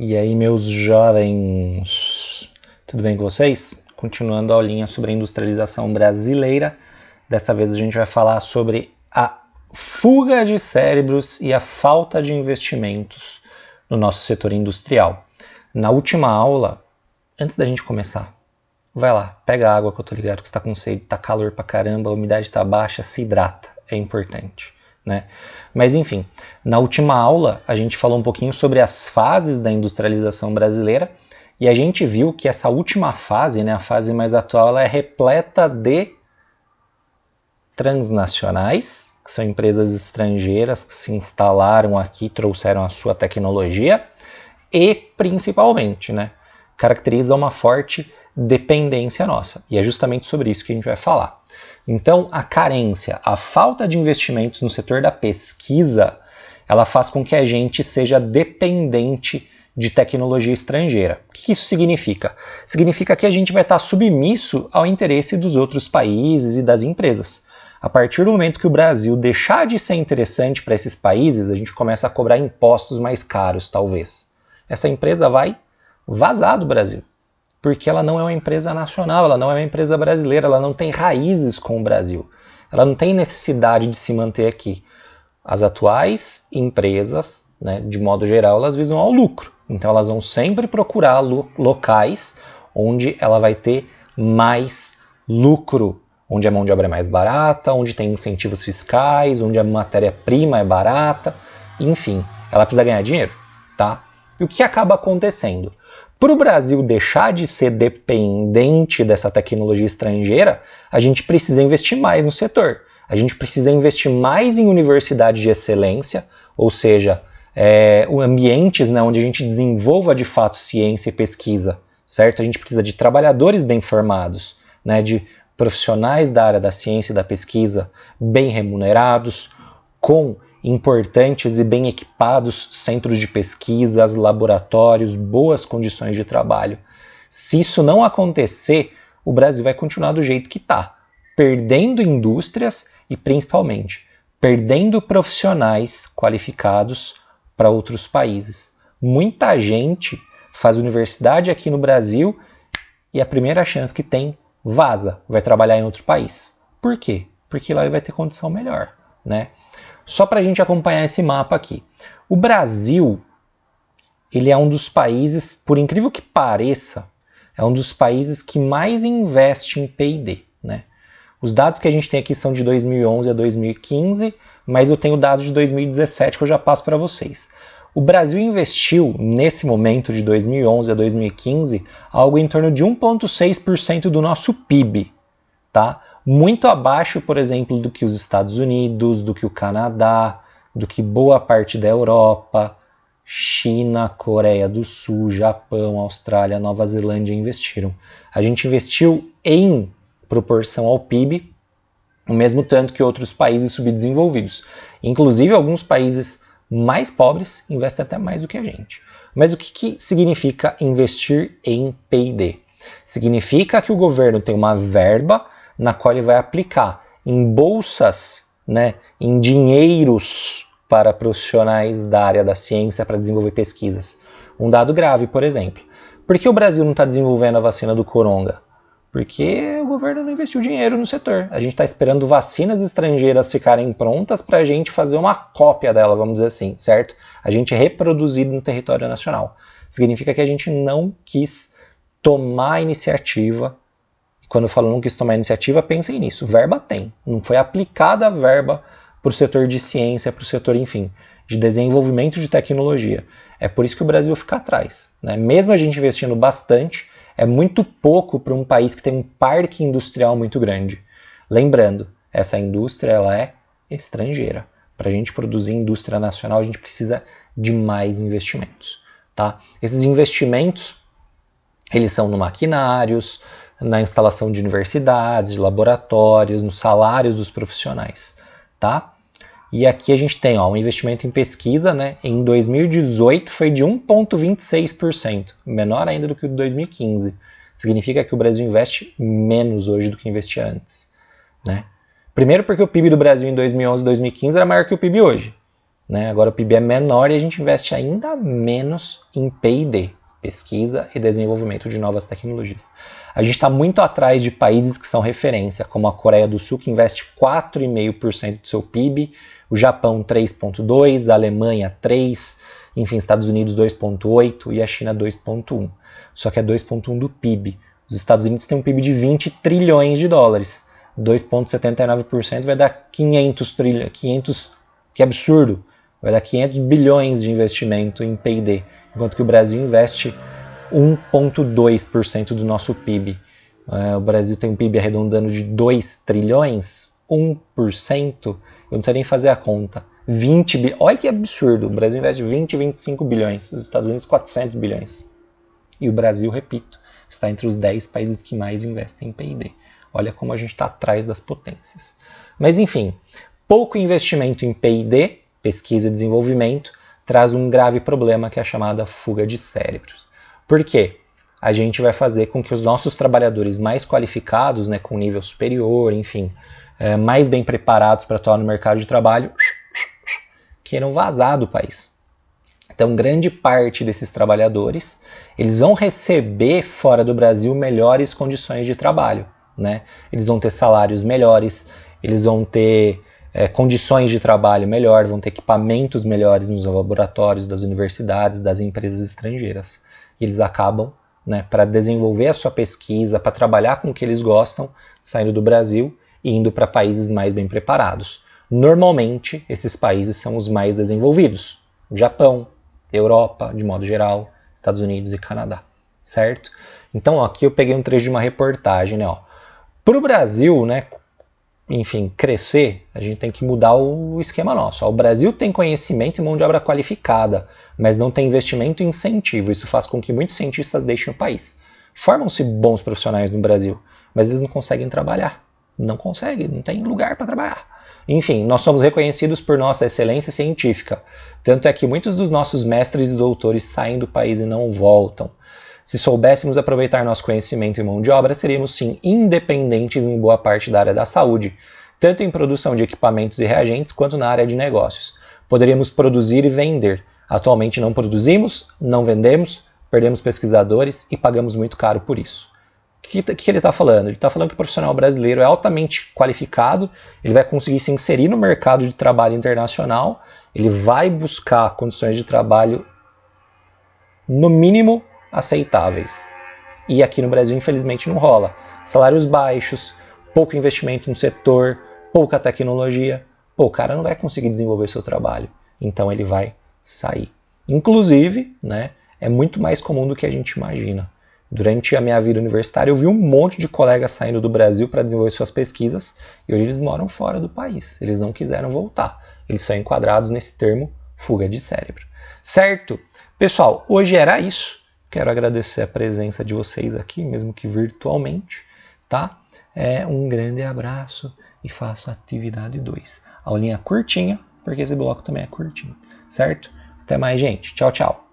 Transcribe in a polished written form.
E aí, meus jovens, tudo bem com vocês? Continuando a aulinha sobre a industrialização brasileira, dessa vez a gente vai falar sobre a fuga de cérebros e a falta de investimentos no nosso setor industrial. Na última aula, antes da gente começar, vai lá, pega a água que eu tô ligado que você tá com sede, tá calor pra caramba, a umidade tá baixa, se hidrata, é importante, né? Mas enfim, na última aula a gente falou um pouquinho sobre as fases da industrialização brasileira e a gente viu que essa última fase, né, a fase mais atual, ela é repleta de transnacionais, que são empresas estrangeiras que se instalaram aqui, trouxeram a sua tecnologia e, principalmente, né, caracteriza uma forte dependência nossa. E é justamente sobre isso que a gente vai falar. Então, a carência, a falta de investimentos no setor da pesquisa, ela faz com que a gente seja dependente de tecnologia estrangeira. O que isso significa? Significa que a gente vai estar submisso ao interesse dos outros países e das empresas. A partir do momento que o Brasil deixar de ser interessante para esses países, a gente começa a cobrar impostos mais caros, talvez. Essa empresa vai vazar do Brasil, porque ela não é uma empresa nacional, ela não é uma empresa brasileira, ela não tem raízes com o Brasil, ela não tem necessidade de se manter aqui. As atuais empresas, né, de modo geral, elas visam ao lucro, então elas vão sempre procurar locais onde ela vai ter mais lucro, onde a mão de obra é mais barata, onde tem incentivos fiscais, onde a matéria-prima é barata, enfim, ela precisa ganhar dinheiro, tá? E o que acaba acontecendo? Para o Brasil deixar de ser dependente dessa tecnologia estrangeira, a gente precisa investir mais no setor. A gente precisa investir mais em universidade de excelência, ou seja, ambientes, né, onde a gente desenvolva de fato ciência e pesquisa, certo? A gente precisa de trabalhadores bem formados, né, de profissionais da área da ciência e da pesquisa bem remunerados, com importantes e bem equipados centros de pesquisas, laboratórios, boas condições de trabalho. Se isso não acontecer, o Brasil vai continuar do jeito que está, perdendo indústrias e, principalmente, perdendo profissionais qualificados para outros países. Muita gente faz universidade aqui no Brasil e a primeira chance que tem, vaza, vai trabalhar em outro país. Por quê? Porque lá ele vai ter condição melhor, né? Só para a gente acompanhar esse mapa aqui. O Brasil, ele é um dos países, por incrível que pareça, é um dos países que mais investe em P&D, né? Os dados que a gente tem aqui são de 2011 a 2015, mas eu tenho dados de 2017 que eu já passo para vocês. O Brasil investiu, nesse momento de 2011 a 2015, algo em torno de 1,6% do nosso PIB, tá? Muito abaixo, por exemplo, do que os Estados Unidos, do que o Canadá, do que boa parte da Europa, China, Coreia do Sul, Japão, Austrália, Nova Zelândia investiram. A gente investiu em proporção ao PIB, o mesmo tanto que outros países subdesenvolvidos. Inclusive, alguns países mais pobres investem até mais do que a gente. Mas o que significa investir em P&D? Significa que o governo tem uma verba na qual ele vai aplicar em bolsas, né, em dinheiros para profissionais da área da ciência para desenvolver pesquisas. Um dado grave, por exemplo. Por que o Brasil não está desenvolvendo a vacina do coronga? Porque o governo não investiu dinheiro no setor. A gente está esperando vacinas estrangeiras ficarem prontas para a gente fazer uma cópia dela, vamos dizer assim, certo? A gente reproduzir no território nacional. Significa que a gente não quis tomar a iniciativa. Quando eu falo não quis tomar iniciativa, pensem nisso. Verba tem. Não foi aplicada a verba para o setor de ciência, para o setor, enfim, de desenvolvimento de tecnologia. É por isso que o Brasil fica atrás, né? Mesmo a gente investindo bastante, é muito pouco para um país que tem um parque industrial muito grande. Lembrando, essa indústria ela é estrangeira. Para a gente produzir indústria nacional, a gente precisa de mais investimentos, tá? Esses investimentos, eles são no maquinários, na instalação de universidades, de laboratórios, nos salários dos profissionais, tá? E aqui a gente tem um investimento em pesquisa, né? Em 2018 foi de 1,26%, menor ainda do que o de 2015. Significa que o Brasil investe menos hoje do que investia antes, né? Primeiro porque o PIB do Brasil em 2011 e 2015 era maior que o PIB hoje. né? Agora o PIB é menor e a gente investe ainda menos em P&D, pesquisa e desenvolvimento de novas tecnologias. A gente está muito atrás de países que são referência, como a Coreia do Sul, que investe 4,5% do seu PIB, o Japão 3,2%, a Alemanha 3%, enfim, Estados Unidos 2,8% e a China 2,1%. Só que é 2,1% do PIB. Os Estados Unidos têm um PIB de 20 trilhões de dólares. 2,79% vai dar 500, que absurdo, vai dar 500 bilhões de investimento em P&D, enquanto que o Brasil investe 1,2% do nosso PIB. O Brasil tem um PIB arredondando de 2 trilhões, 1%, eu não sei nem fazer a conta. 20 bilhões, olha que absurdo, o Brasil investe 25 bilhões, os Estados Unidos 400 bilhões. E o Brasil, repito, está entre os 10 países que mais investem em P&D. Olha como a gente está atrás das potências. Mas enfim, pouco investimento em P&D, pesquisa e desenvolvimento, traz um grave problema que é a chamada fuga de cérebros. Por quê? A gente vai fazer com que os nossos trabalhadores mais qualificados, né, com nível superior, enfim, mais bem preparados para atuar no mercado de trabalho, queiram vazar do país. Então, grande parte desses trabalhadores, eles vão receber fora do Brasil melhores condições de trabalho, né? Eles vão ter salários melhores, eles vão ter condições de trabalho melhor, vão ter equipamentos melhores nos laboratórios das universidades, das empresas estrangeiras. E eles acabam, né, para desenvolver a sua pesquisa, para trabalhar com o que eles gostam, saindo do Brasil e indo para países mais bem preparados. Normalmente, esses países são os mais desenvolvidos. Japão, Europa, de modo geral, Estados Unidos e Canadá, certo? Então, ó, aqui eu peguei um trecho de uma reportagem, né? Para o Brasil, né, enfim, crescer, a gente tem que mudar o esquema nosso. Ó, o Brasil tem conhecimento e mão de obra qualificada, mas não tem investimento e incentivo. Isso faz com que muitos cientistas deixem o país. Formam-se bons profissionais no Brasil, mas eles não conseguem trabalhar. Não conseguem, não tem lugar para trabalhar. Enfim, nós somos reconhecidos por nossa excelência científica. Tanto é que muitos dos nossos mestres e doutores saem do país e não voltam. Se soubéssemos aproveitar nosso conhecimento e mão de obra, seríamos sim independentes em boa parte da área da saúde, tanto em produção de equipamentos e reagentes quanto na área de negócios. Poderíamos produzir e vender. Atualmente não produzimos, não vendemos, perdemos pesquisadores e pagamos muito caro por isso. O que ele está falando? Ele está falando que o profissional brasileiro é altamente qualificado, ele vai conseguir se inserir no mercado de trabalho internacional, ele vai buscar condições de trabalho, no mínimo, aceitáveis. E aqui no Brasil, infelizmente, não rola. Salários baixos, pouco investimento no setor, pouca tecnologia. Pô, o cara não vai conseguir desenvolver seu trabalho, então ele vai sair. Inclusive, né, é muito mais comum do que a gente imagina. Durante a minha vida universitária, eu vi um monte de colegas saindo do Brasil para desenvolver suas pesquisas e hoje eles moram fora do país. Eles não quiseram voltar. Eles são enquadrados nesse termo fuga de cérebro. Certo? Pessoal, hoje era isso. Quero agradecer a presença de vocês aqui, mesmo que virtualmente, tá? Um grande abraço e faço a atividade 2. Aulinha curtinha, porque esse bloco também é curtinho, certo? Até mais, gente. Tchau, tchau.